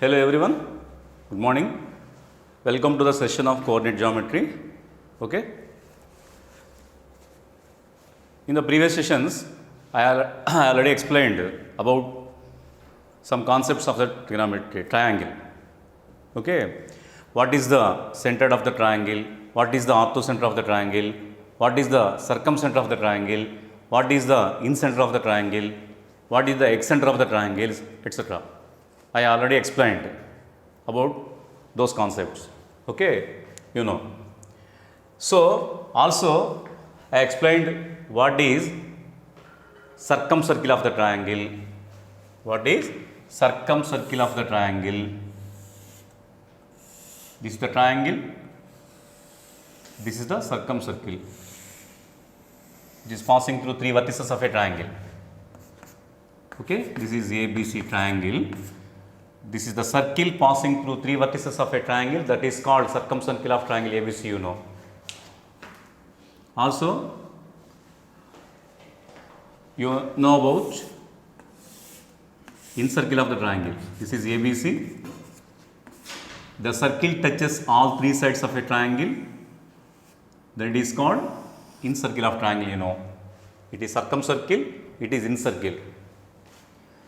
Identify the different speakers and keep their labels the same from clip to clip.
Speaker 1: Hello everyone, good morning. Welcome to the session of coordinate geometry. Okay. In the previous sessions, I already explained about some concepts of the trigonometry, triangle. Okay. What is the center of the triangle? What is the orthocenter of the triangle? What is the circumcenter of the triangle? What is the incenter of the triangle? What is the excenter of the triangles, etc. I already explained about those concepts. Okay, you know. So, also I explained what is circumcircle of the triangle. What is circumcircle of the triangle? This is the triangle. This is the circumcircle. It is passing through three vertices of a triangle. Okay, this is ABC triangle. This is the circle passing through three vertices of a triangle, that is called circumcircle of triangle ABC, you know. Also, you know about incircle of the triangle. This is ABC. The circle touches all three sides of a triangle, that is called incircle of triangle, you know. It is circumcircle, it is incircle.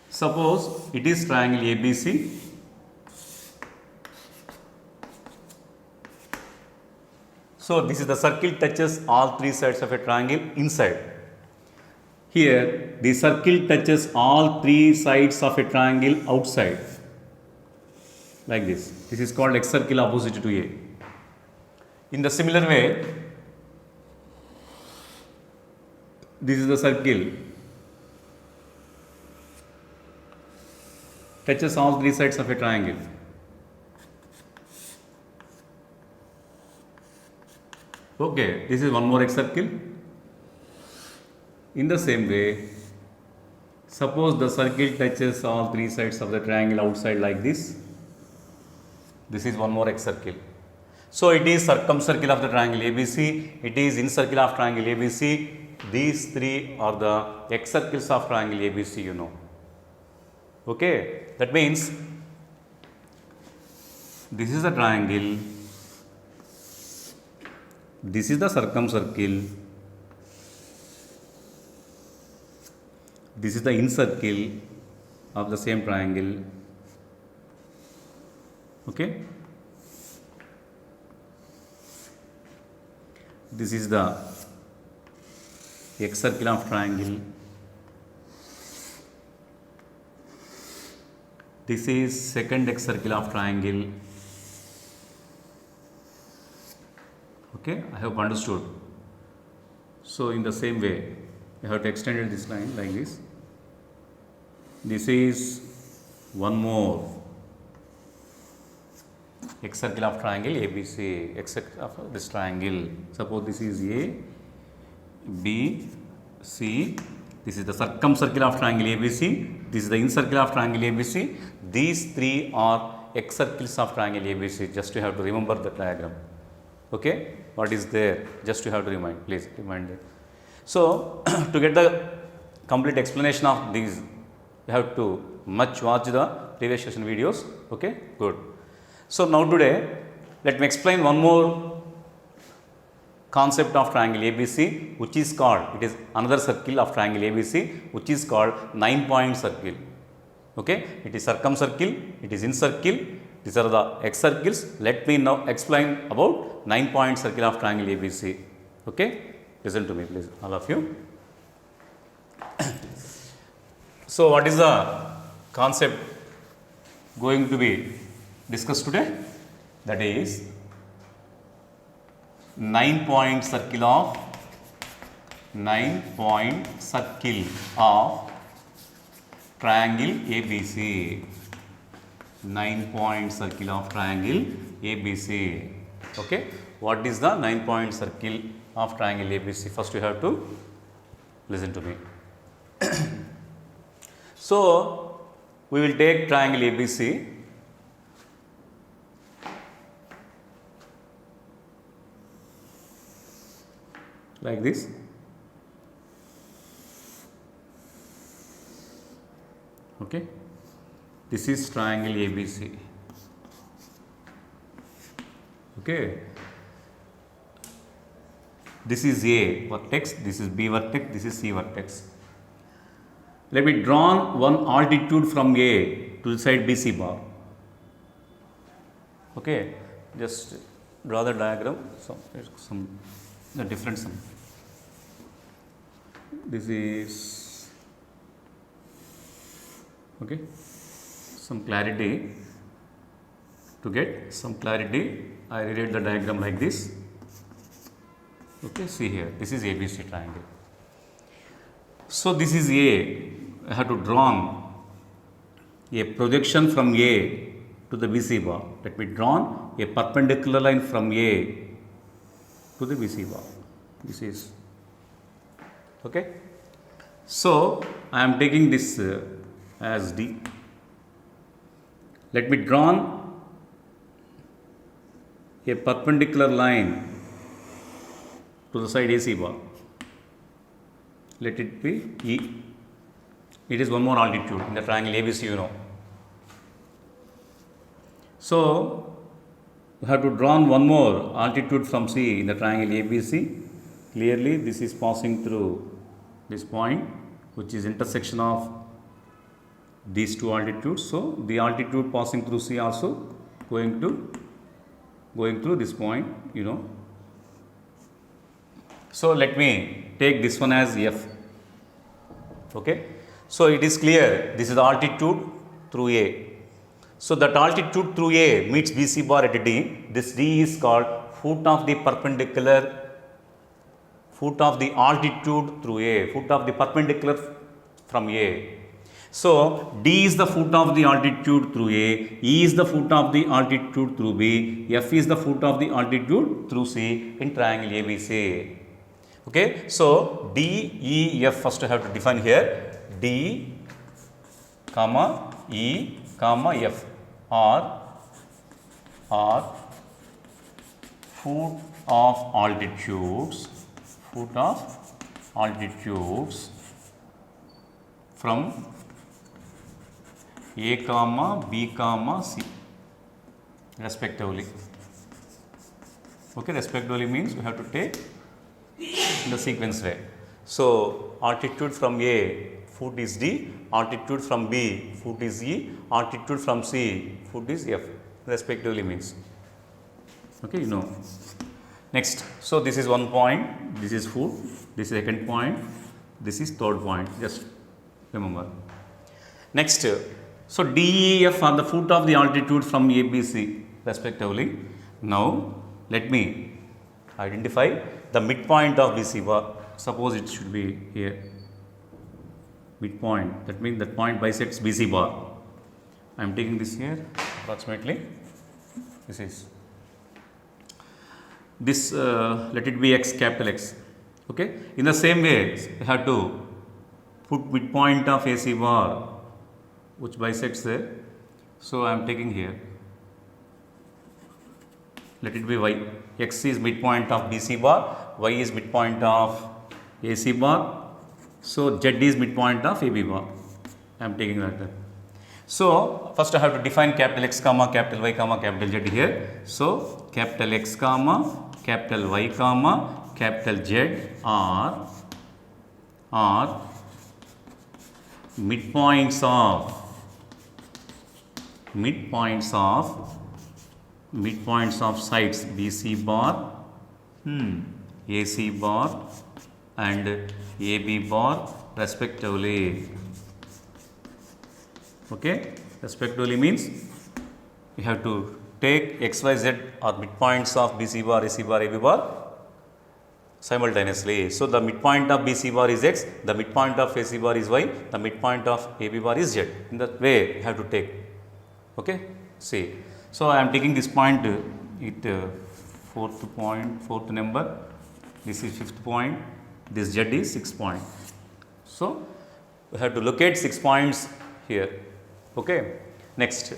Speaker 1: Suppose it is triangle ABC. So, this is the circle touches all three sides of a triangle inside. Here, the circle touches all three sides of a triangle outside. Like this. This is called X circle opposite to A. In the similar way, this is the circle touches all three sides of a triangle. Okay, this is one more X circle. In the same way, suppose the circle touches all three sides of the triangle outside like this. This is one more X circle. So, it is circumcircle of the triangle ABC, it is incircle of triangle ABC. These three are the X circles of triangle ABC, you know. Okay, that means this is the triangle, this is the circumcircle, this is the incircle of the same triangle. Okay, this is the X circle of triangle. This is second X circle of triangle. Okay, I hope understood. So, in the same way, you have to extend this line like this. This is one more X circle of triangle ABC, X circle of this triangle. Suppose this is A, B, C. This is the circumcircle of triangle ABC. This is the incircle of triangle ABC. These three are X circles of triangle ABC. Just you have to remember the diagram. Okay, what is there? Just you have to remind. Please remind it. So, to get the complete explanation of these, you have to much watch the previous session videos. Okay, good. So, now today let me explain one more concept of triangle ABC, which is called, it is another circle of triangle ABC, which is called 9-point circle. Okay, it is circumcircle, it is incircle, these are the X circles. Let me now explain about 9-point circle of triangle ABC. Okay, listen to me please, all of you. So, what is the concept going to be discussed today? That is 9-point circle of 9-point circle of triangle ABC. 9-point circle of triangle ABC. Okay, what is the 9-point circle of triangle ABC? First, you have to listen to me. So, we will take triangle ABC. Like this. Okay, this is triangle ABC. Okay. This is A vertex, this is B vertex, this is C vertex. Let me draw one altitude from A to the side BC bar. Okay, just draw the diagram. Some the different sum. This is okay. Some clarity. To get some clarity, I rewrite the diagram like this. Okay, see here. This is ABC triangle. So this is A. I have to draw a projection from A to the BC bar. Let me draw a perpendicular line from A to the BC bar. This is okay. So I am taking this as D. Let me draw a perpendicular line to the side AC bar. Let it be E. It is one more altitude in the triangle ABC, you know. So, we have to draw one more altitude from C in the triangle ABC. Clearly, this is passing through this point, which is intersection of these two altitudes. So, the altitude passing through C also going through this point, you know. So, let me take this one as F. Okay. So, it is clear this is the altitude through A. So, that altitude through A meets BC bar at D. This D is called foot of the perpendicular, foot of the altitude through A, foot of the perpendicular from A. So, D is the foot of the altitude through A, E is the foot of the altitude through B, F is the foot of the altitude through C in triangle ABC. Okay. So, D, E, F first I have to define here. D, comma, E, comma, F are foot of altitudes from A, comma, B, comma, C respectively. Okay, respectively means we have to take in the sequence way. So, altitude from A, foot is D, altitude from B, foot is E, altitude from C, foot is F, respectively means. Okay, you know. Next, so this is one point, this is foot, this is second point, this is third point, just remember. Next, so D, E, F are the foot of the altitude from A, B, C, respectively. Now, let me identify the midpoint of BC bar. Suppose it should be here. Midpoint, that means that point bisects BC bar. I am taking this here approximately. This is this, let it be X, capital X. Okay. In the same way, we have to put midpoint of AC bar which bisects there. So, I am taking here. Let it be Y. X is midpoint of BC bar, Y is midpoint of AC bar. So, Z is midpoint of AB bar. I am taking like that. So, first I have to define capital X comma capital Y comma capital Z here. So, capital X comma capital Y comma capital Z are midpoints of sides BC bar, AC bar and AB bar respectively. Okay, respectively means we have to take X, Y, Z are midpoints of BC bar, AC bar, AB bar simultaneously. So, the midpoint of BC bar is X, the midpoint of AC bar is Y, the midpoint of AB bar is Z. In that way, we have to take. Okay, see. So, I am taking this point, fourth number, this is fifth point, this Z is 6 point. So, we have to locate 6 points here. Okay. Next,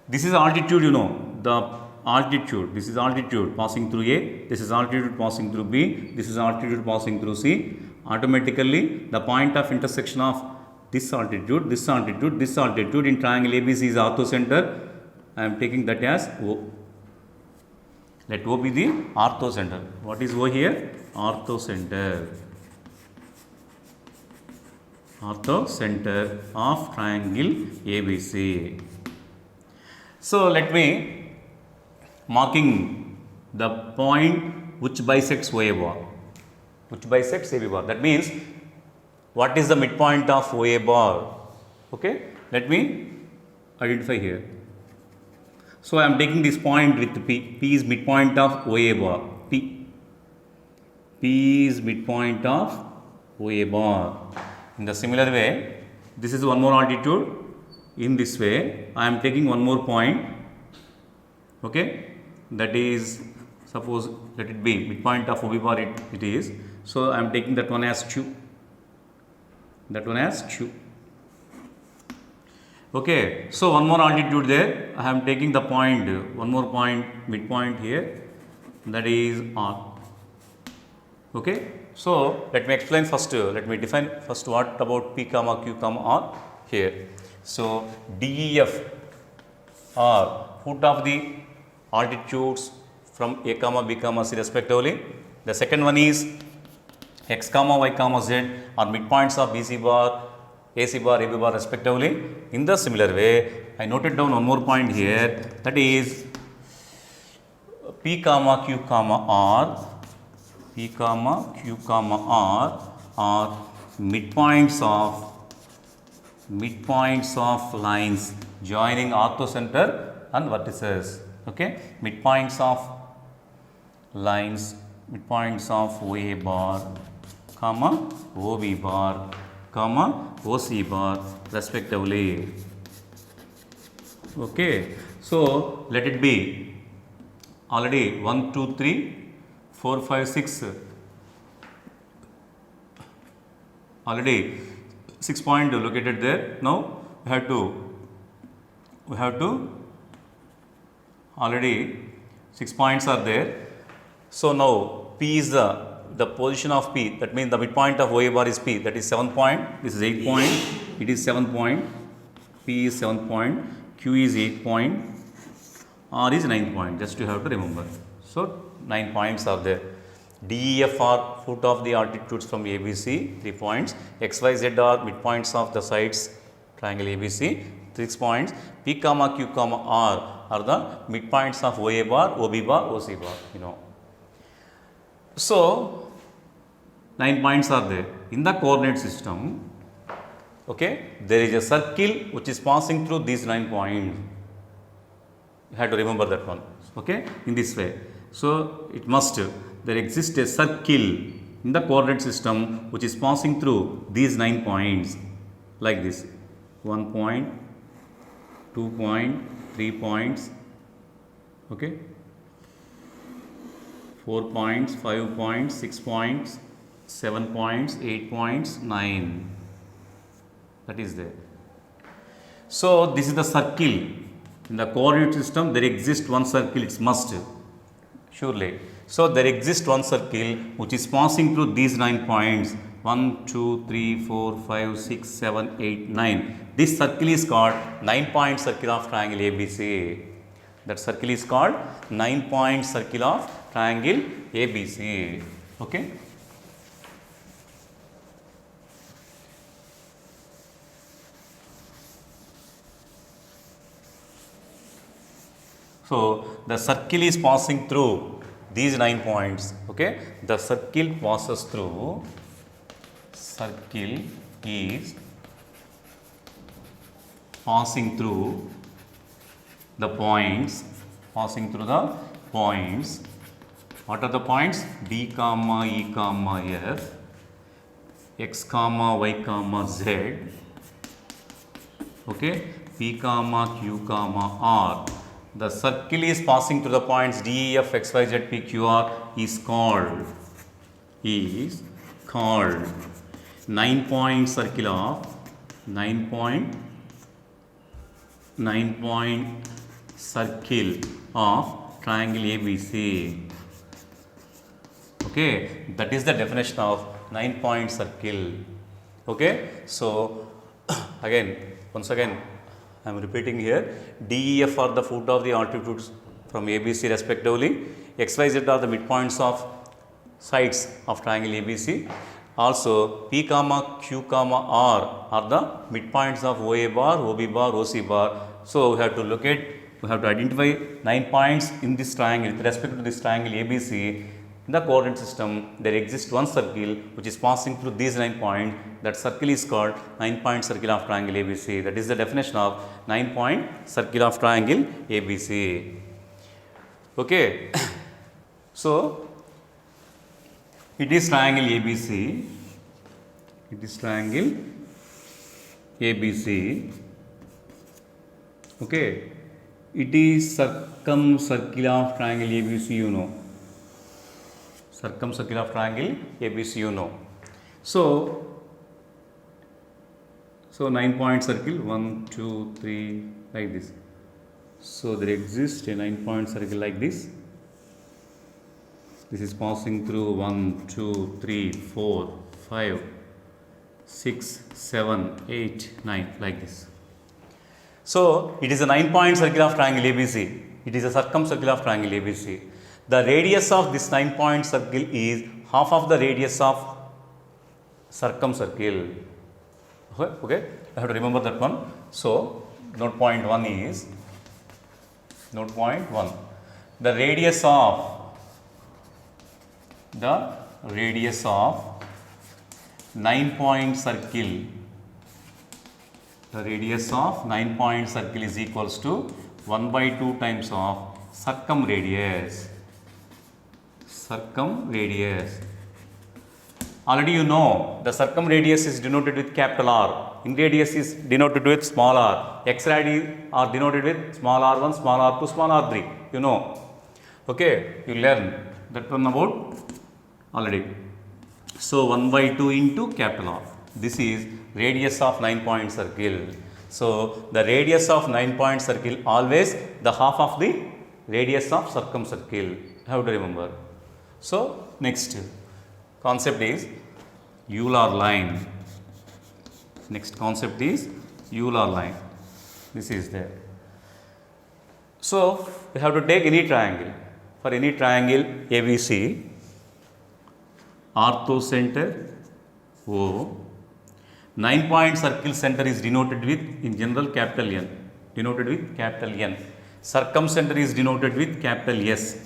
Speaker 1: this is altitude, you know, the altitude, this is altitude passing through A, this is altitude passing through B, this is altitude passing through C. Automatically, the point of intersection of this altitude, this altitude, this altitude in triangle ABC is orthocenter. I am taking that as O. Let O be the orthocenter. What is O here? Orthocenter. Orthocenter of triangle ABC. So let me marking the point which bisects OA bar. Which bisects AB bar. That means what is the midpoint of OA bar? Okay. Let me identify here. So I am taking this point with P. P is midpoint of OA bar. P is midpoint of OA bar. In the similar way, this is one more altitude. In this way, I am taking one more point. Okay, that is, suppose let it be midpoint of OB bar. It is. So I am taking that one as Q. That one as Q. Okay, so one more altitude there. I am taking the point, one more point, midpoint here. That is R. Okay, so let me explain first. Let me define first what about P comma Q comma R here. So DEF are foot of the altitudes from A comma B comma C respectively. The second one is X comma Y comma Z are midpoints of BC bar, AC bar, AB bar respectively. In the similar way, I noted down one more point here, that is P comma Q comma R. P comma Q comma R are midpoints of lines joining orthocenter and vertices. Okay, midpoints of lines, midpoints of OA bar, comma OB bar, comma OC bar respectively. Okay, so let it be already 1, 2, 3, 4, 5, 6. Already 6 point located there. Now we have to already 6 points are there. So now P is the position of P, that means the midpoint of OA bar is P, that is 7 point, this is 8 point, it is 7 point, P is 7 point, Q is 8 point, R is 9 point, just you have to remember. So 9 points are there. DEF are foot of the altitudes from ABC, 3 points, XYZ are midpoints of the sides triangle ABC, 6 points, P comma Q comma R are the midpoints of OA bar, OB bar, OC bar, you know. So 9 points are there. In the coordinate system, okay, there is a circle which is passing through these 9 points. You have to remember that one, okay, in this way. So it must, there exists a circle in the coordinate system which is passing through these 9 points like this. 1 point, 2 point, 3 points, okay, 4 points, 5 points, 6 points, 7 points, 8 points, 9. That is there. So this is the circle. In the coordinate system, there exists one circle, it's must, surely. So there exists one circle which is passing through these 9 points. 1, 2, 3, 4, 5, 6, 7, 8, 9. This circle is called 9-point circle of triangle ABC. That circle is called 9-point circle of triangle ABC. Okay. So the circle is passing through these 9 points. Okay. The circle passes through. Circle is passing through the points. Passing through the points. What are the points? D comma E comma F, X comma Y comma Z, okay, P comma Q comma R. The circle is passing through the points D, E, F, X, Y, Z, P, Q, R is called 9-point circle of 9-point circle of triangle ABC. Okay, that is the definition of 9-point circle. Okay, so once again I am repeating here, DEF are the foot of the altitudes from ABC respectively. X, Y, Z are the midpoints of sides of triangle ABC. Also, P comma Q comma R are the midpoints of OA bar, OB bar, OC bar. So, we have to identify 9 points in this triangle with respect to this triangle ABC. In the coordinate system, there exists one circle which is passing through these 9 points. That circle is called 9-point circle of triangle ABC. That is the definition of 9-point circle of triangle ABC. Okay. So, it is triangle ABC. It is triangle ABC. Okay. It is circumcircle of triangle ABC, you know. Circumcircle of triangle ABC, you know. So 9-point circle, 1, 2, 3, like this. So there exists a 9-point circle like this. This is passing through 1, 2, 3, 4, 5, 6, 7, 8, 9, like this. So it is a 9-point circle of triangle ABC. It is a circumcircle of triangle ABC. The radius of this 9-point circle is half of the radius of circumcircle. Okay, I have to remember that one. So note point 1 is the radius of 9-point circle. The radius of 9-point circle is equals to 1 by 2 times of circumradius. Already you know the circumradius is denoted with capital R. In radius is denoted with small r. X radii are denoted with small r1, small r2, small r3. You know. Okay, you learn that one about already. So 1 by 2 into capital R. This is radius of 9-point circle. So the radius of 9-point circle always the half of the radius of circumcircle. How to remember? So next concept is Euler line. Next concept is Euler line. This is there. So we have to take any triangle. For any triangle ABC, orthocenter O, 9-point circle center is denoted with, in general, capital N. Denoted with capital N. Circumcenter is denoted with capital S.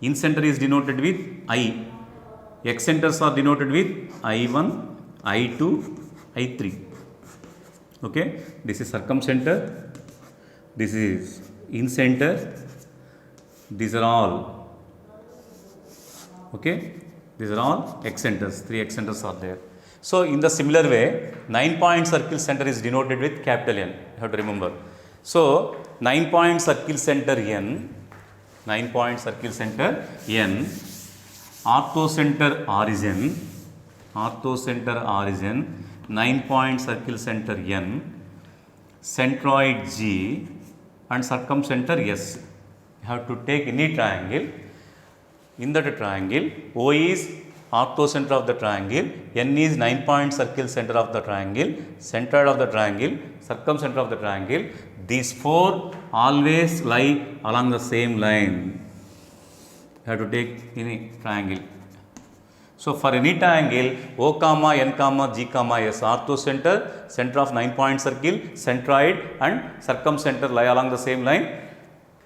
Speaker 1: Incenter is denoted with I. Excenters are denoted with I1, I2, I3. Okay, this is circumcenter. This is incenter. These are all. Okay, these are all excenters. 3 excenters are there. So in the similar way, 9-point circle center is denoted with capital N. You have to remember. So 9-point circle center N. 9-point circle center N, orthocenter origin, 9-point circle center N, centroid G and circumcenter S. You have to take any triangle. In that triangle, O is orthocenter of the triangle, N is 9-point circle center of the triangle, centroid of the triangle, circumcenter of the triangle. These 4 always lie along the same line. You have to take any triangle. So for any triangle, O comma, N comma, G comma, S, orthocenter, center of 9-point circle, centroid and circumcenter lie along the same line.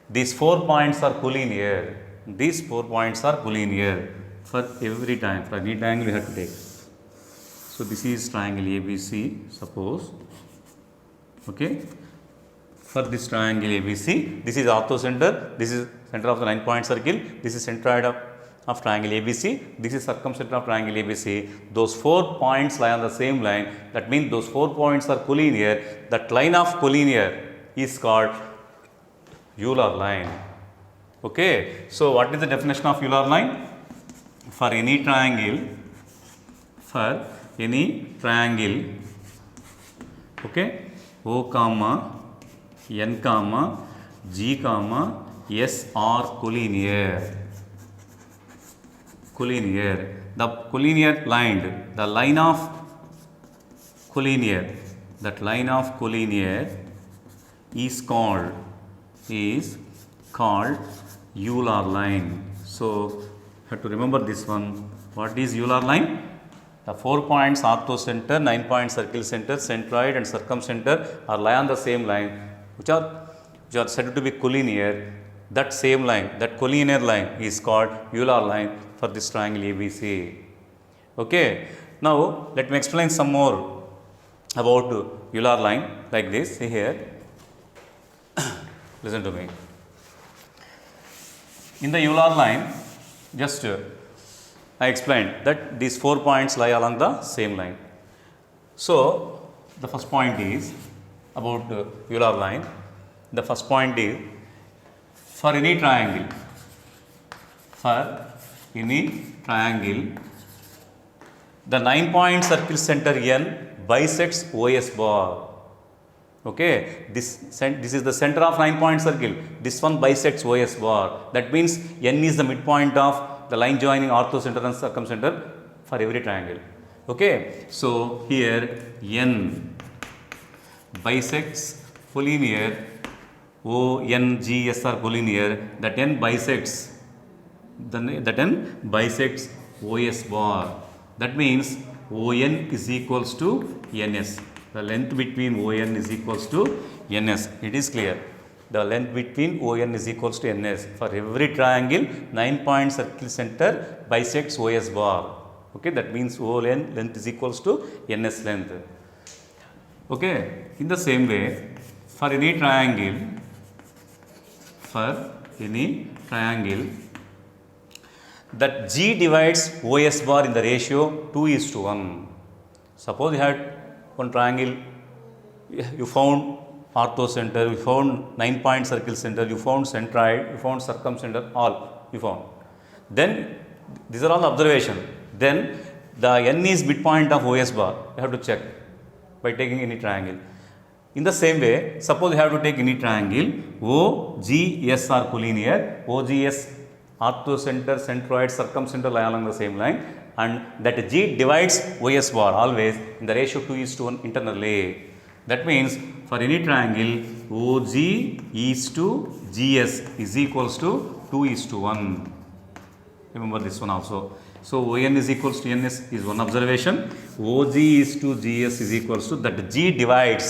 Speaker 1: These 4 points are collinear. These 4 points are collinear for every time. For any triangle we have to take. So this is triangle ABC, suppose. Okay. For this triangle ABC, this is orthocenter, this is center of the 9-point circle, this is centroid of triangle ABC, this is circumcenter of triangle ABC. Those 4 points lie on the same line. That means those 4 points are collinear. That line of collinear is called Euler line. Okay. So what is the definition of Euler line? For any triangle, okay, O comma, N comma, G comma, S are collinear. The collinear line, the line of collinear, that line of collinear is called Euler line. So have to remember this one. What is Euler line? The 4 points orthocenter, 9 point circle center, centroid and circumcenter are lie on the same line, which are said to be collinear. That same line, that collinear line is called Euler line for this triangle ABC. Okay. Now let me explain some more about Euler line like this. See here. Listen to me. In the Euler line, just I explained that these 4 points lie along the same line. So the first point is about Euler line. The first point is for any triangle, the 9 point circle center N bisects OS bar. Okay, this is the center of 9 point circle. This one bisects OS bar. That means N is the midpoint of the line joining orthocenter and circumcenter for every triangle. Okay, so here N bisects collinear, ONGS are collinear. That N bisects OS bar. That means ON is equals to NS. The length between ON is equals to NS. It is clear. The length between ON is equals to NS. For every triangle, 9 point circle center bisects OS bar. Okay, that means ON length is equals to NS length. Okay, in the same way, for any triangle, that G divides OS bar in the ratio 2:1. Suppose you had one triangle, you found orthocenter, you found 9 point circle center, you found centroid, you found circumcenter, all you found. Then these are all observation. Then the N is midpoint of OS bar. You have to check by taking any triangle. In the same way, suppose you have to take any triangle, OGS are collinear, OGS orthocenter, centroid, circumcenter lie along the same line, and that G divides OS bar always in the ratio 2:1 internally. That means for any triangle, OG is to GS is equals to 2:1. Remember this one also. So ON is equals to NS is one observation. OG is to GS is equals to that G divides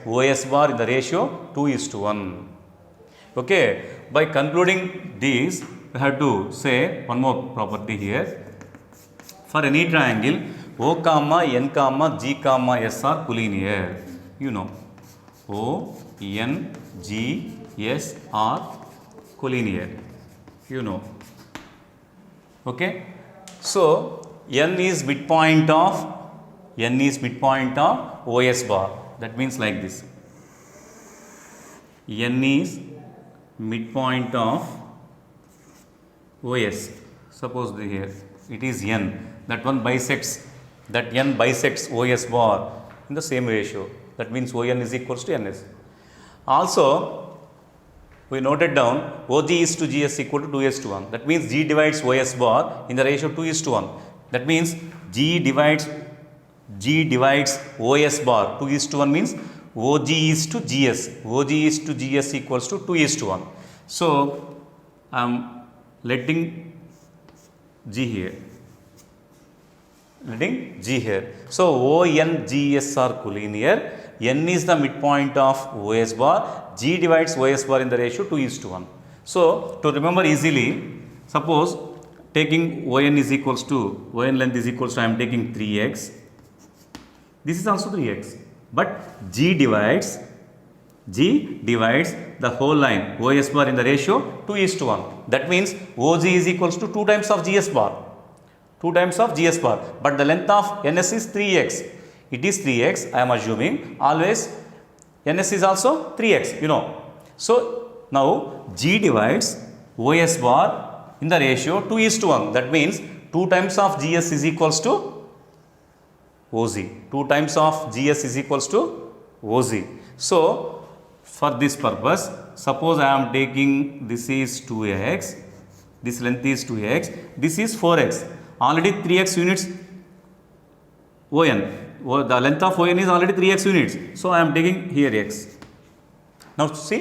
Speaker 1: OS bar in the ratio 2:1. Okay, by concluding these, we have to say one more property here. For any triangle, O comma N comma G comma S are collinear. You know, O, N, G, S are collinear. You know. Okay, so N is midpoint of OS bar. That means like this. N is midpoint of OS. Suppose here it is N. That N bisects OS bar in the same ratio. That means ON is equals to NS. Also, we noted down OG is to GS equal to 2:1. That means G divides OS bar in the ratio 2:1. That means G divides OS bar 2:1 means OG is to GS. OG is to GS equals to 2:1. So I am letting G here. So ON GS are collinear. N is the midpoint of OS bar. G divides OS bar in the ratio 2:1. So to remember easily, suppose taking ON length is equals to I am taking 3x. This is also 3x. But G divides the whole line OS bar in the ratio 2:1. That means OG is equals to 2 times of GS bar. But the length of NS is 3x. It is 3x. I am assuming always NS is also 3x. You know. So now G divides OS bar in the ratio 2:1. That means 2 times of GS is equals to OZ. 2 times of GS is equals to OZ. So for this purpose, suppose I am taking this is 2x, this length is 2x, this is 4x. Already 3x units ON. The length of ON is already 3x units. So I am taking here x. Now see,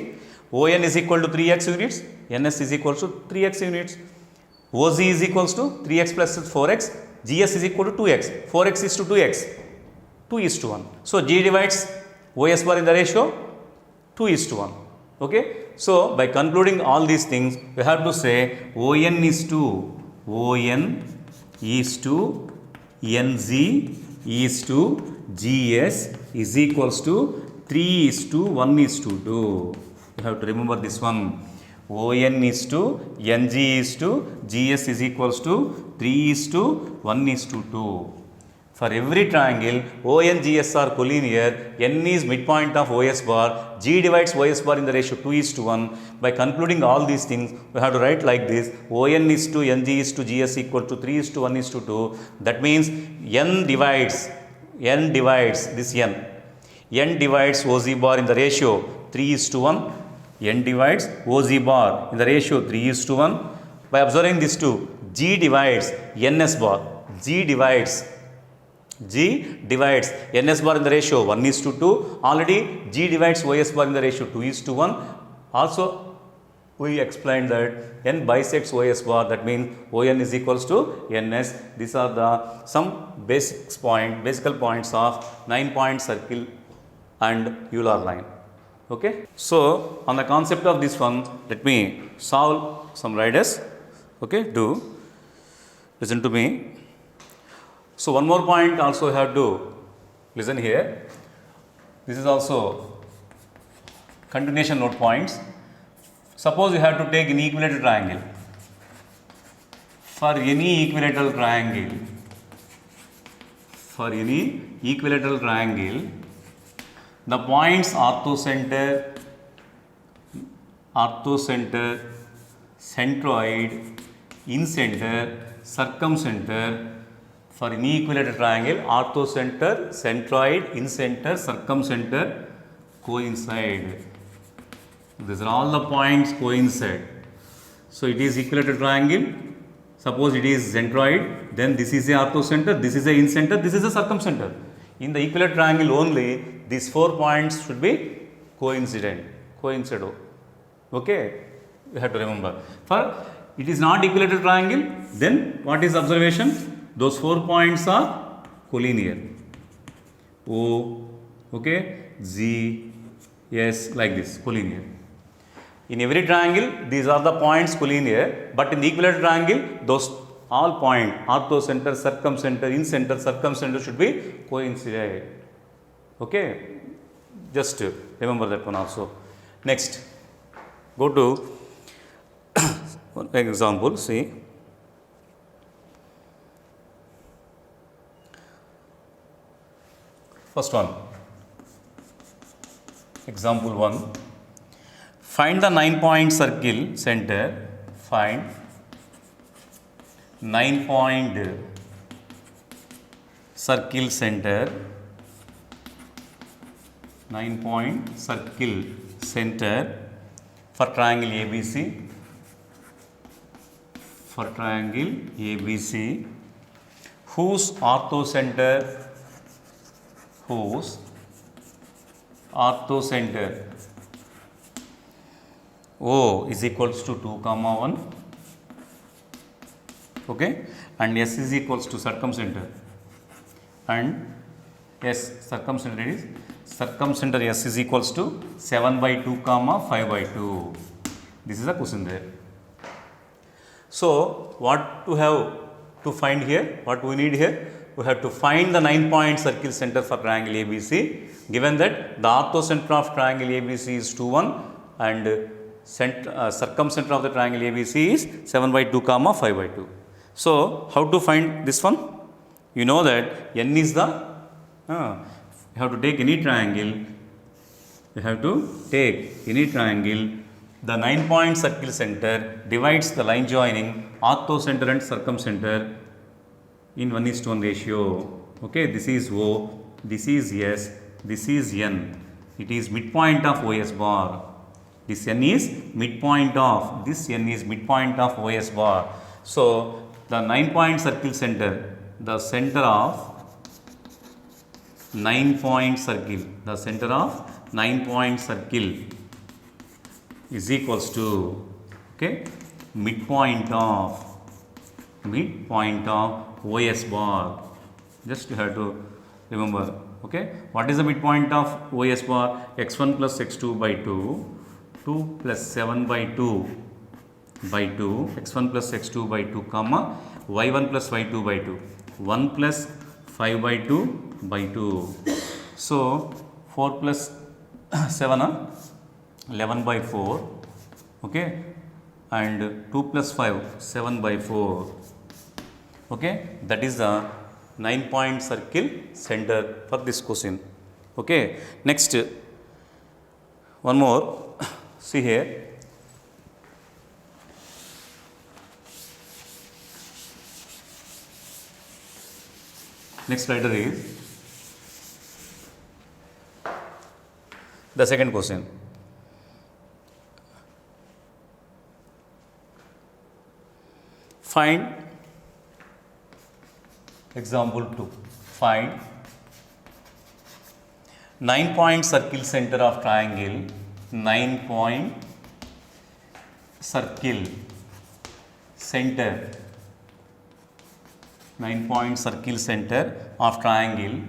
Speaker 1: ON is equal to 3x units, NS is equal to 3x units. OZ is equals to 3x plus 4x, GS is equal to 2x, 4x is to 2x, 2 is to 1. So, G divides OS bar in the ratio 2 is to 1. Okay. So, by concluding all these things, we have to say ON is to NZ is to GS is equals to 3 is to 1 is to 2. You have to remember this one. ON is to NG is to GS is equals to 3 is to 1 is to 2. For every triangle, ONGS are collinear, N is midpoint of OS bar, G divides OS bar in the ratio 2 is to 1. By concluding all these things, we have to write like this: ON is to NG is to GS equal to 3 is to 1 is to 2. That means N divides this N. N divides OZ bar in the ratio 3 is to 1. N divides OZ bar in the ratio 3 is to 1. By observing this two, G divides NS bar. G divides NS bar in the ratio 1 is to 2. Already G divides OS bar in the ratio 2 is to 1. Also, we explained that N bisects OS bar, that means ON is equals to NS. These are the some basic points of 9-point circle and Euler line. Okay. So, on the concept of this one, let me solve some riders. Okay, do listen to me. So, one more point also you have to listen here. This is also continuation note points. Suppose you have to take an equilateral triangle. For any equilateral triangle, the points orthocenter, centroid, incenter, circumcenter. For any equilateral triangle, orthocenter, centroid, incenter, circumcenter coincide. These are all the points coincide. So, it is equilateral triangle. Suppose it is centroid, then this is the orthocenter, this is the incenter, this is the circumcenter. In the equilateral triangle only, these 4 points should be coincident. Okay, you have to remember. For it is not equilateral triangle, then what is observation? Those 4 points are collinear. O, okay, Z, S, like this, collinear. In every triangle, these are the points collinear, but in the equilateral triangle, those all points, orthocenter, circumcenter, incenter, circumcenter should be coincident. Okay, just remember that one also. Next, go to one example, see. First one, example 1. Find the 9-point circle center. Find 9-point circle center. 9-point circle center for triangle ABC. For triangle ABC, whose orthocenter O is equals to 2, 1. Okay, and S is equals to circumcenter, and S circumcenter S is equals to 7/2, 5/2. This is a question there. So, what to have to find here? What we need here? We have to find the 9-point circle center for triangle ABC, given that the orthocenter of triangle ABC is 2, 1 and circumcenter of the triangle ABC is 7/2, 5/2. So, how to find this one? You know that N is the, you have to take any triangle, the 9-point circle center divides the line joining orthocenter and circumcenter in 1:1 ratio. Okay, this is O, this is S, this is N. It is midpoint of OS bar. This N is midpoint of OS bar. So, the 9-point circle center, the center of 9-point circle is equals to, okay, midpoint of OS bar. Just you have to remember, okay, what is the midpoint of OS bar? x1 plus x2 by 2, 2 plus 7 by 2 by 2, x1 plus x2 by 2, comma, y1 plus y2 by 2, 1 plus 5 by 2 by 2. So 4 plus 7, 11 by 4, okay, and 2 plus 5, 7 by 4, okay. That is the 9-point circle center for this question, okay. Next, one more, see here. Next writer is the second question. Find example 2. Find 9-point circle center of triangle. 9-point circle center. 9-point circle center of triangle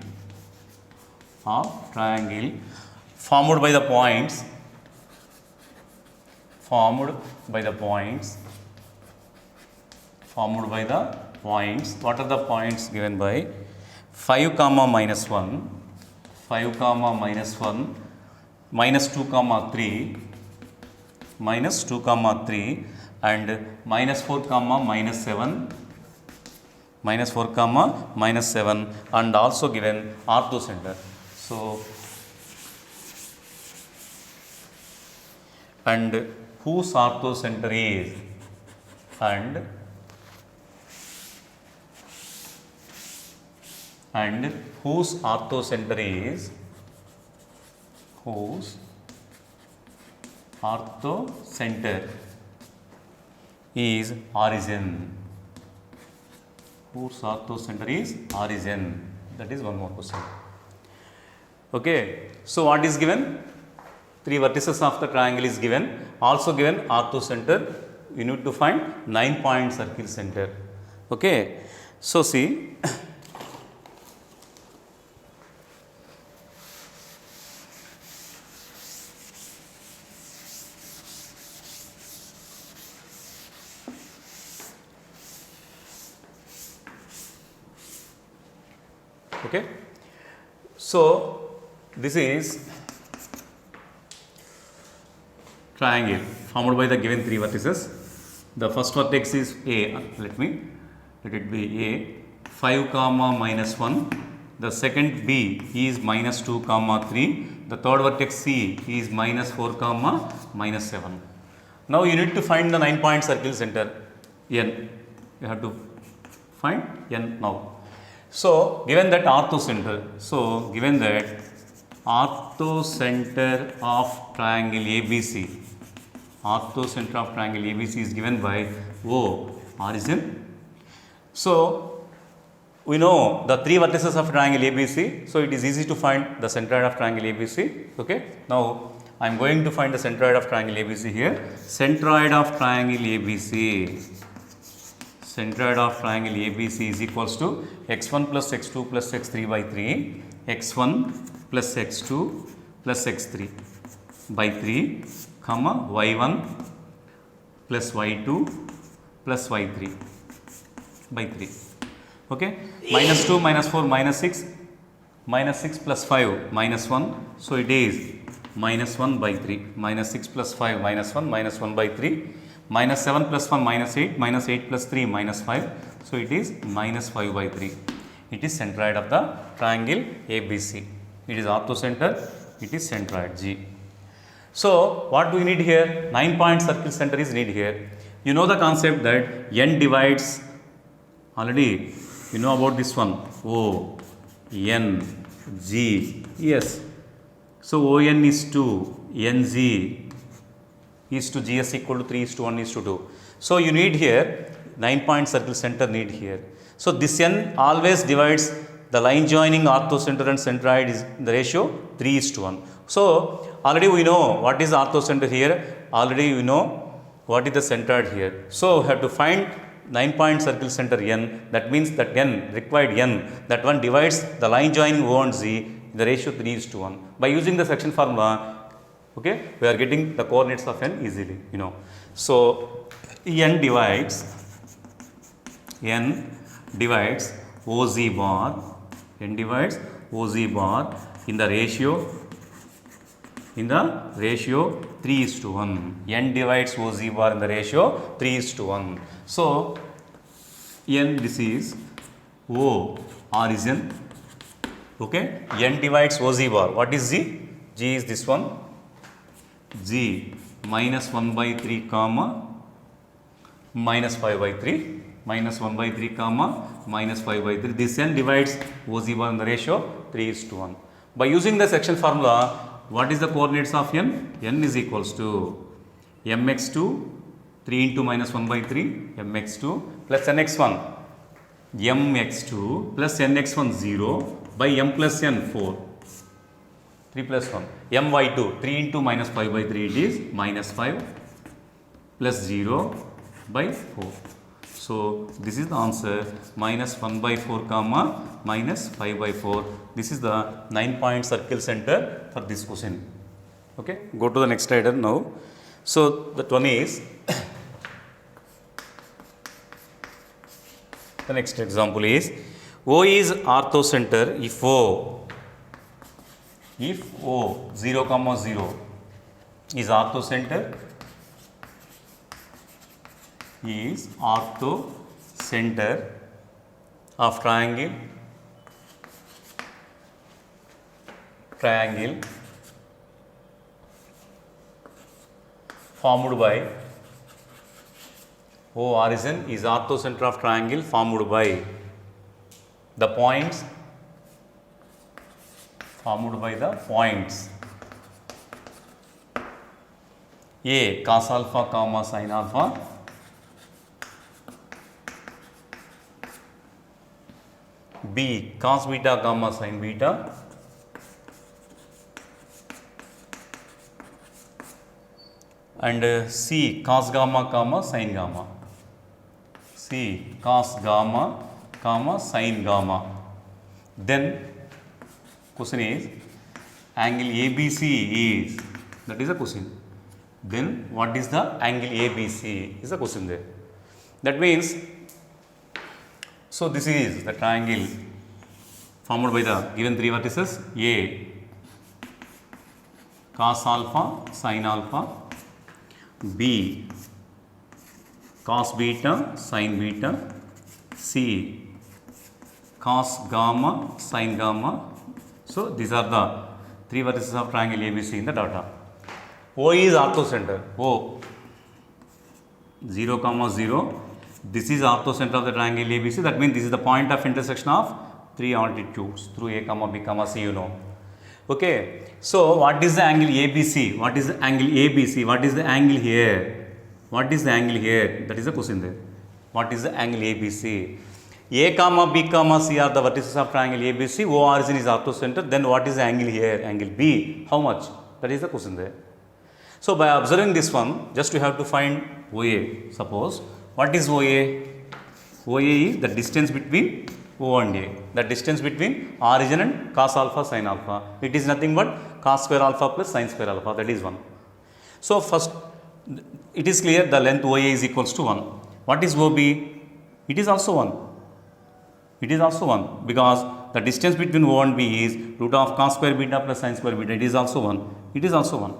Speaker 1: formed by the points what are the points given by 5 comma minus 1, 5 comma minus 1, minus 2 comma 3, minus 2 comma 3, and minus 4 comma minus 7, minus 4 comma minus 7, and also given orthocenter. So, and whose orthocenter is, and whose orthocenter is, whose orthocenter is origin, whose orthocenter is origin. That is one more question, okay. So what is given? 3 vertices of the triangle is given, also given orthocenter. You need to find 9-point circle center, okay. So see, okay. So this is triangle formed by the given 3 vertices. The first vertex is A, let it be A, 5 comma minus 1. The second B is minus 2 comma 3. The third vertex C is minus 4 comma minus 7. Now you need to find the 9-point circle center N. You have to find N now. So given that orthocenter, orthocenter of triangle ABC, orthocenter of triangle ABC is given by O, origin. So we know the 3 vertices of triangle ABC, so it is easy to find the centroid of triangle ABC, okay. Now I am going to find the centroid of triangle ABC here. Centroid of triangle ABC, centroid of triangle ABC is equals to x1 plus x2 plus x3 by 3, x1 plus x2 plus x3 by 3, comma, y1 plus y2 plus y3 by 3, okay. Minus 2 minus 4 minus 6, minus 6 plus 5 minus 1, so it is minus 1 by 3, minus 6 plus 5 minus 1 by 3, minus 7 plus 1 minus 8, minus 8 plus 3 minus 5, so it is minus 5 by 3. It is centroid of the triangle ABC. It is orthocenter, it is centroid G. So what do we need here? 9-point circle center is need here. You know the concept that N divides, already you know about this one, O, N, G, yes. So ON is 2, NG is to GS equal to 3 is to 1 is to 2. So you need here 9-point circle center need here. So this N always divides the line joining orthocenter and centroid is the ratio 3 is to 1. So already we know what is orthocenter here. Already we know what is the centered here. So we have to find 9-point circle center N. That means that N, required N, that one divides the line joining O and Z in the ratio 3:1. By using the section formula, okay, we are getting the coordinates of N easily, you know. So N divides OZ bar, N divides OZ bar in the ratio 3:1. N divides OZ bar in the ratio 3:1. So N, this is O origin, okay. N divides OZ bar. What is G? G is this one. G minus 1/3 comma minus 5/3, minus 1/3 comma minus 5/3. This N divides OZ bar in the ratio 3:1. By using the section formula, what is the coordinates of N? N is equals to mx2, 3 into minus 1/3, mx2 plus nx1, mx2 plus nx1 0 by m plus n 4, 3 plus 1, my2, 3 into minus 5/3, it is minus 5 plus 0 by 4. So this is the answer, minus 1/4 comma minus 5/4. This is the 9-point circle center for this question. Okay, go to the next slide now. So that one is the next example is O is orthocenter if O 0, 0 is orthocenter, of triangle formed by O origin is orthocenter of triangle formed by the points A cos alpha comma sin alpha, B cos beta comma sin beta, and C cos gamma comma sin gamma. C cos gamma comma sin gamma. Then question is angle ABC is, that is a question. Then what is the angle ABC is a question there. That means, so this is the triangle formed by the given three vertices A cos alpha sin alpha, B cos beta sin beta, C cos gamma sin gamma. So these are the three vertices of triangle ABC in the data. O is orthocenter. O 0, 0. This is orthocenter of the triangle ABC. That means this is the point of intersection of three altitudes through A, B, C, you know. Okay. So what is the angle ABC? What is the angle ABC? What is the angle here? What is the angle here? That is the question there. What is the angle ABC? A, B, C are the vertices of triangle ABC. O origin is orthocenter. Then what is the angle here? Angle B. How much? That is the question there. So by observing this one, just you have to find OA. Suppose, what is OA? OA is the distance between O and A. The distance between origin and cos alpha sin alpha. It is nothing but cos square alpha plus sin square alpha. That is 1. So first, it is clear the length OA is equals to 1. What is OB? It is also 1. It is also 1 because the distance between O and B is root of cos square beta plus sin square beta. It is also 1. It is also 1.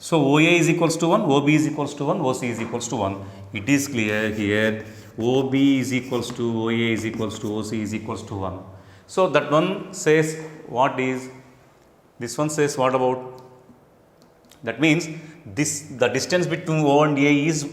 Speaker 1: So OA is equals to 1, OB is equals to 1, OC is equals to 1. It is clear here OB is equals to OA is equals to OC is equals to 1. So that one says what is, this one says what about? That means the distance between O and A is,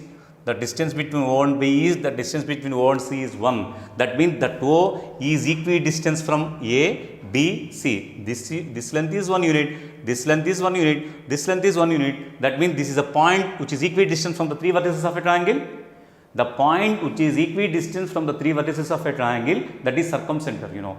Speaker 1: the distance between O and B is, the distance between O and C is 1. That means that O is equidistant from A, B, C. This length is 1 unit, this length is 1 unit, this length is 1 unit. That means this is a point which is equidistant from the three vertices of a triangle. The point which is equidistant from the three vertices of a triangle, that is circumcenter, you know.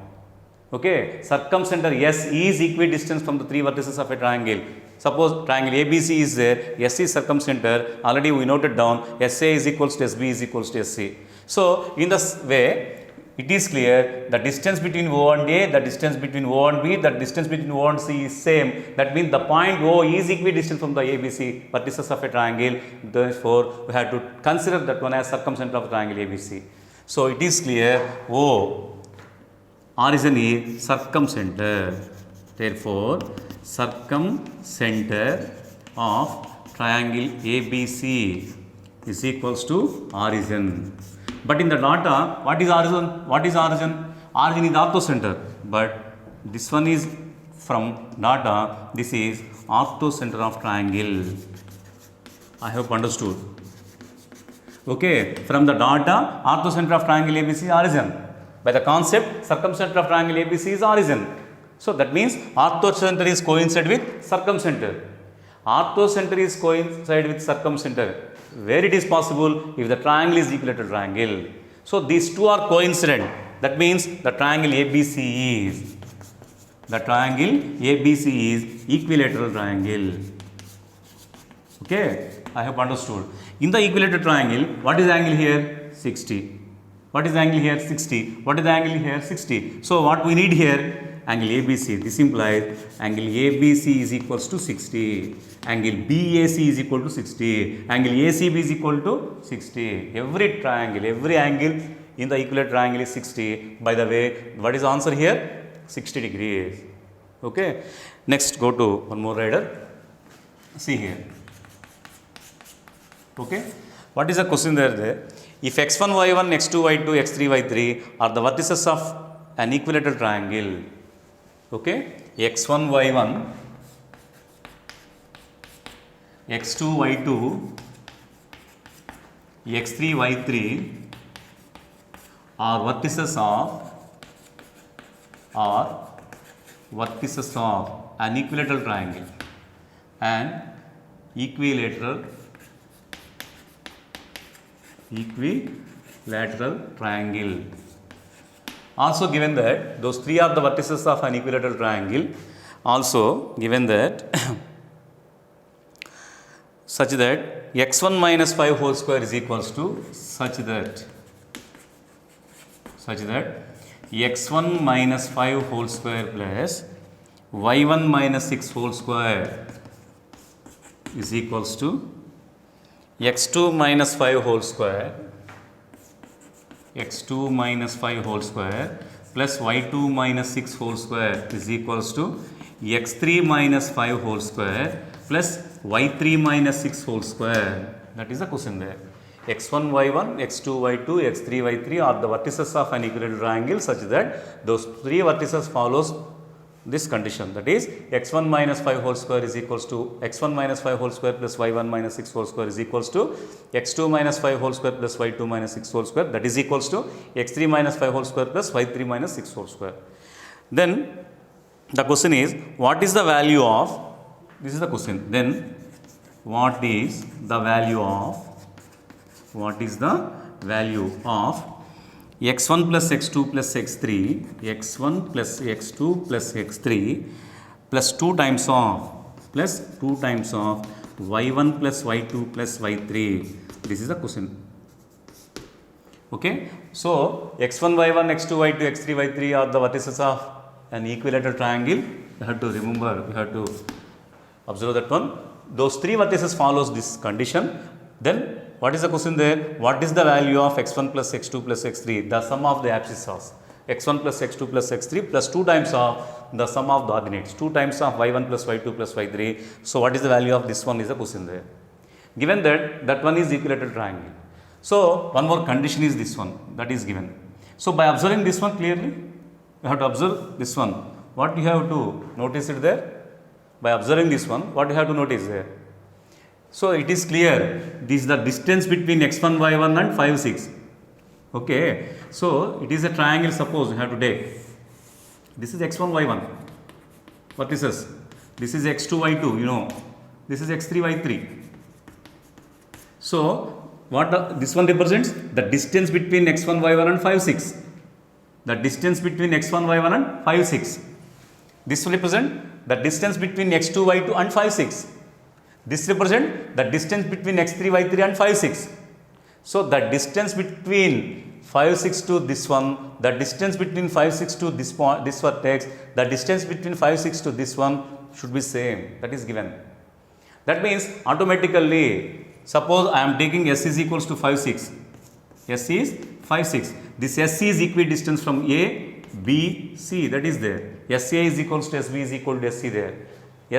Speaker 1: Okay, circumcenter S is equidistant from the three vertices of a triangle. Suppose triangle ABC is there, S is circumcenter, already we noted down SA is equals to SB is equals to SC. So, in this way, it is clear the distance between O and A, the distance between O and B, the distance between O and C is same. That means the point O is equidistant from the ABC vertices of a triangle. Therefore, we have to consider that one as circumcenter of triangle ABC. So, it is clear O origin is circumcenter. Therefore, circumcenter of triangle ABC is equals to origin. But in the data, what is origin? What is origin? Origin is orthocenter. But this one is from data, this is orthocenter of triangle. I hope understood. Okay, from the data, orthocenter of triangle ABC is origin. By the concept, circumcenter of triangle ABC is origin. So that means orthocenter is coincide with circumcenter. Orthocenter is coincide with circumcenter. Where it is possible if the triangle is equilateral triangle. So these two are coincident. That means the triangle ABC is equilateral triangle. Okay, I have understood. In the equilateral triangle, what is the angle here? 60. What is the angle here? 60. What is the angle here? 60. So what we need here? Angle ABC. This implies angle ABC is equals to 60. Angle BAC is equal to 60. Angle ACB is equal to 60. Every triangle, every angle in the equilateral triangle is 60. By the way, what is the answer here? 60 degrees. Okay. Next, go to one more rider. See here. Okay. What is the question there? If x1, y1, x2, y2, x3, y3 are the vertices of an equilateral triangle. Okay, x1, y1, x2, y2, x3, y3 are vertices of an equilateral triangle. An equilateral triangle. Also given that those three are the vertices of an equilateral triangle. Also given that such that x1 minus 5 whole square is equals to such that x1 minus 5 whole square plus y1 minus 6 whole square is equals to x2 minus 5 whole square x2 minus 5 whole square plus y2 minus 6 whole square is equals to x3 minus 5 whole square plus y3 minus 6 whole square. That is the question there. x1, y1, x2, y2, x3, y3 are the vertices of an equilateral triangle such that those three vertices follows this condition, that is x1 minus 5 whole square is equals to x1 minus 5 whole square plus y1 minus 6 whole square is equals to x2 minus 5 whole square plus y2 minus 6 whole square, that is equals to x3 minus 5 whole square plus y3 minus 6 whole square. Then the question is, what is the value of, this is the question, then what is the value of x1 plus x2 plus x3, x1 plus x2 plus x3 plus 2 times of y1 plus y2 plus y3. This is the question. Okay. So, x1, y1, x2, y2, x3, y3 are the vertices of an equilateral triangle. You have to remember, you have to observe that one. Those three vertices follows this condition. Then what is the question there? What is the value of x1 plus x2 plus x3? The sum of the abscissas. x1 plus x2 plus x3 plus 2 times of the sum of the ordinates. 2 times of y1 plus y2 plus y3. So, what is the value of this one is the question there. Given that one is equilateral triangle. So, one more condition is this one, that is given. So, by observing this one clearly, you have to observe this one. What you have to notice it there? By observing this one, what you have to notice there? So, it is clear, this is the distance between x1, y1 and 5, 6. Okay. So, it is a triangle, suppose you have to take. This is x1, y1. What is this? This is x2, y2, you know. This is x3, y3. So, what this one represents? The distance between x1, y1 and 5, 6. the distance between x1, y1 and 5, 6. This will represent the distance between x2, y2 and 5, 6. This represent the distance between x3, y3 and 5, 6. So the distance between 5, 6 to this one, the distance between 5, 6 to this point, this vertex, the distance between 5, 6 to this one should be same. That is given. That means automatically, suppose I am taking S is equals to 5, 6. S is 5, 6. This SC is equidistant from A, B, C, that is there. SA is equals to SB is equal to SC there.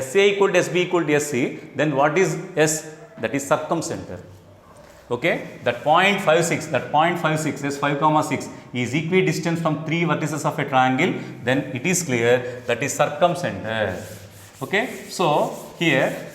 Speaker 1: SA equal to SB equal to SC, then what is S? That is circumcenter. Okay, that 0.56, that 0.56 is 5 comma 6 is equidistant from 3 vertices of a triangle, then it is clear that is circumcenter. Okay, so here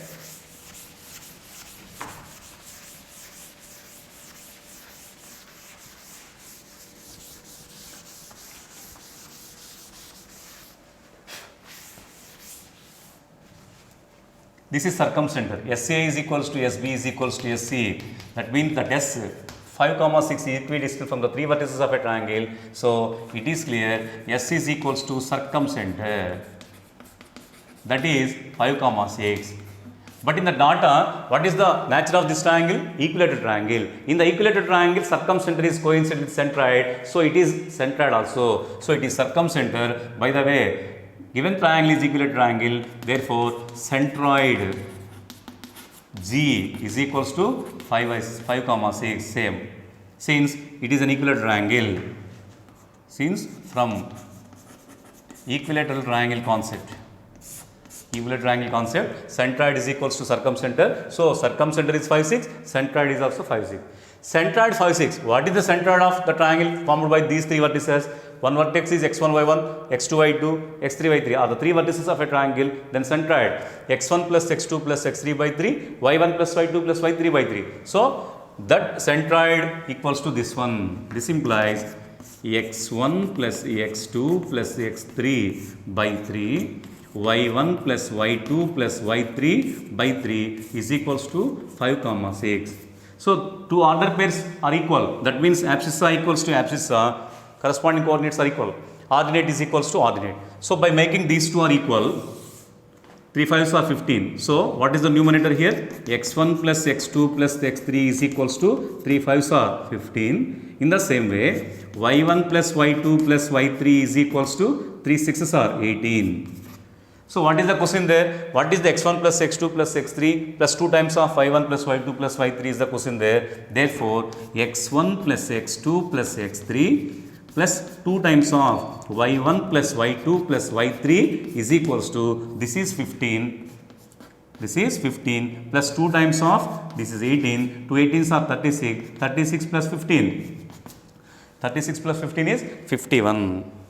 Speaker 1: this is circumcenter. SA is equals to SB is equals to SC. That means that S 5 comma 6 is equidistant from the 3 vertices of a triangle. So it is clear S is equals to circumcenter. That is 5 comma 6. But in the data, what is the nature of this triangle? Equilateral triangle. In the equilateral triangle, circumcenter is coincident with centroid. So it is centroid also. So it is circumcenter. By the way, given triangle is equilateral triangle, therefore centroid G is equals to 5 comma 6, same. Since it is an equilateral triangle, since from equilateral triangle concept, centroid is equals to circumcenter. So circumcenter is 5, 6, centroid is also 5, 6. Centroid 5, 6. What is the centroid of the triangle formed by these 3 vertices? One vertex is x1, y1, x2, y2, x3, y3 are the 3 vertices of a triangle. Then centroid x1 plus x2 plus x3 by 3, y1 plus y2 plus y3 by 3. So that centroid equals to this one. This implies x1 plus x2 plus x3 by 3, y1 plus y2 plus y3 by 3 is equals to 5 comma 6. So two order pairs are equal. That means abscissa equals to abscissa. Corresponding coordinates are equal. Ordinate is equals to ordinate. So by making these two are equal, 3 5s are 15. So what is the numerator here? x1 plus x2 plus x3 is equals to 3 5s are 15. In the same way, y1 plus y2 plus y3 is equals to 3 6s are 18. So what is the question there? What is the x1 plus x2 plus x3 plus 2 times of y1 plus y2 plus y3 is the question there. Therefore, x1 plus x2 plus x3 plus 2 times of y1 plus y2 plus y3 is equals to, this is 15. This is 15 plus 2 times of, this is 18. 2 18s are 36. 36 plus 15. 36 plus 15 is 51.